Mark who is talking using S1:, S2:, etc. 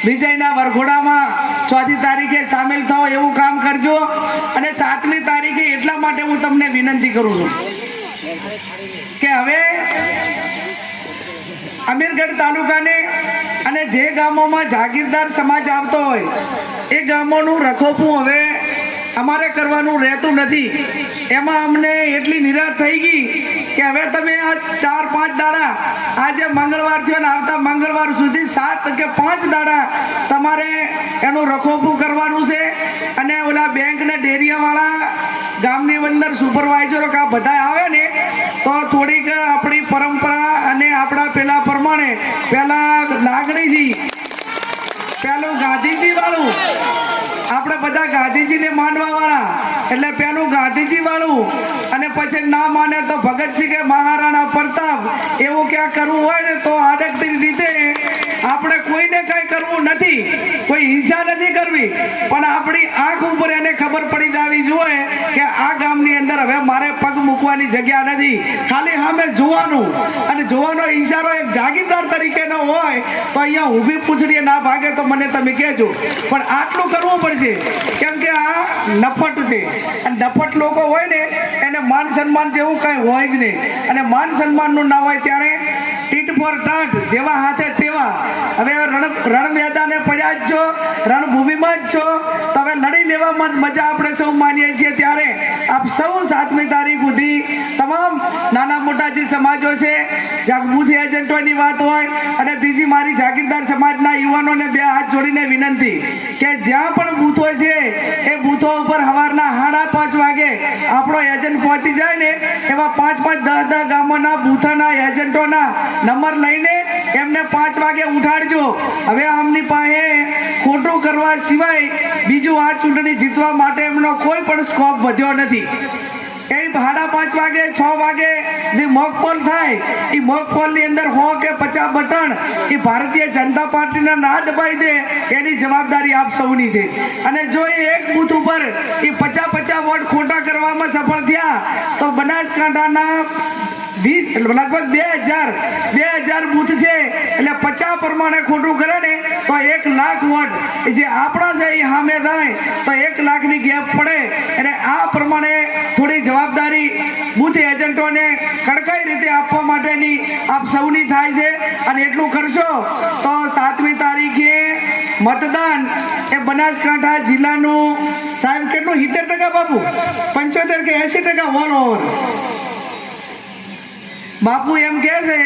S1: વિજયના વરઘોડામાં 4મી તારીખે સામેલ થાઓ એવું કામ કરજો। અને 7મી તારીખે એટલા માટે હું તમને વિનંતી કરું છું કે હવે અમીરગઢ તાલુકાને અને જે ગામોમાં જાગીરદાર સમાજ આવતો હોય એ ગામોનું રખોપું હવે અમારે કરવાનું રહેતું નથી। એમાં અમને એટલી નિરાશ થઈ ગઈ કે હવે તમે આ 4-5 દાડા, આજે મંગળવાર થયો ને આવતા મંગળવાર સુધી 7 કે 5 દાડા તમારે એનું રખોપું કરવાનું છે। અને ઓલા બેંક ને ડેરીયાવાળા ગામની અંદર સુપરવાઇઝરો કે આ બધા આવે ને તો થોડીક આપણી પરંપરા અને આપણા પેલા પ્રમાણે પેલા લાગણીથી પેલું ગાંધીજી વાળું, આપણે બધા ગાંધીજીને માનવા વાળા એટલે પેલું ગાંધીજી વાળું, અને પછી ના માને તો ભગતસિંહ કે મહારાણા પ્રતાપ એવું ક્યાં કરવું હોય ને તો આડકતી રીતે આપણે કોઈને કઈ કરવું નથી, કોઈ હિંસા નથી કરવી, પણ આપણી આંખ ઉપર એને ખબર પડી જવી જોઈએ કે આ ગામની અંદર હવે મારે પગ મૂકવાની જગ્યા નથી, ખાલી સામે જોવાનું અને જોવાનો ઈશારો એક જાગીરદાર તરીકેનો હોય તો અહીંયા ઊભી પૂંછડીએ ના ભાગે તો મને તમે કહેજો, પણ આટલું કરવું પડશે કેમ કે આ નફટ છે અને નફટ લોકો હોય ને એને માન સન્માન જેવું કાંઈ હોય જ નહીં, અને માન સન્માનનું ના હોય ત્યારે ટીટ ફોર ટાટ જેવા હાથે તેવા। હવે રણ મેદાને પડ્યા જ છો, રણભૂમિમાં જ છો તો હવે લડી લેવામાં જ મજા આપણે સૌ માનીએ છીએ। ત્યારે આપ સૌ 7મી તારીખ સુધી તમામ નાના મોટા જે સમાજો છે, બૂથ એજન્ટોની વાત હોય અને બીજી મારી જાગીરદાર સમાજના યુવાનોને 2 હાથ જોડીને વિનંતી કે જ્યાં પણ બૂથો છે એ બૂથો ઉપર સવારના 5:30 વાગે આપણો એજન્ટ પહોંચી જાય ને એવા 5-5, 10-10 ગામોના બૂથના એજન્ટોના નંબર લઈને એમને 5 વાગે ઉઠાડજો। હવે આમની પાસે ખોટું કરવા સિવાય બીજું આ ચૂંટણી જીતવા માટે એમનો કોઈ પણ સ્કોપ વધ્યો નથી। એ 5:30 વાગે 6 વાગે જે મોકપોલ થાય એ મોકપોલની અંદર 100 કે 50 બટન એ ભારતીય જનતા પાર્ટીના ના દબાઈ દે એની જવાબદારી આપ સૌની છે। અને જો એ એક બૂથ ઉપર એ 50 વોટ ખોટા કરવામાં સફળ થયા તો બનાસકાંઠાના લગભગ 2000 બૂથ છે એટલે 50 પ્રમાણે ખોટું કરે ને તો 1 લાખ વોટ જે આપણા છે એ સામે થાય તો 1 લાખની ગેપ પડે। અને આ પ્રમાણે થોડી જવાબદારી બૂથ એજન્ટોને કડકાઈ રીતે આપવા માટેની આપ સૌની થાય છે, અને એટલું કરશો તો 7મી તારીખે મતદાન એ બનાસકાંઠા જિલ્લાનું સાહેબ કેટલું 70% બાપુ 75 કે 80% ઓલ ઓવર બાપુ એમ કહે છે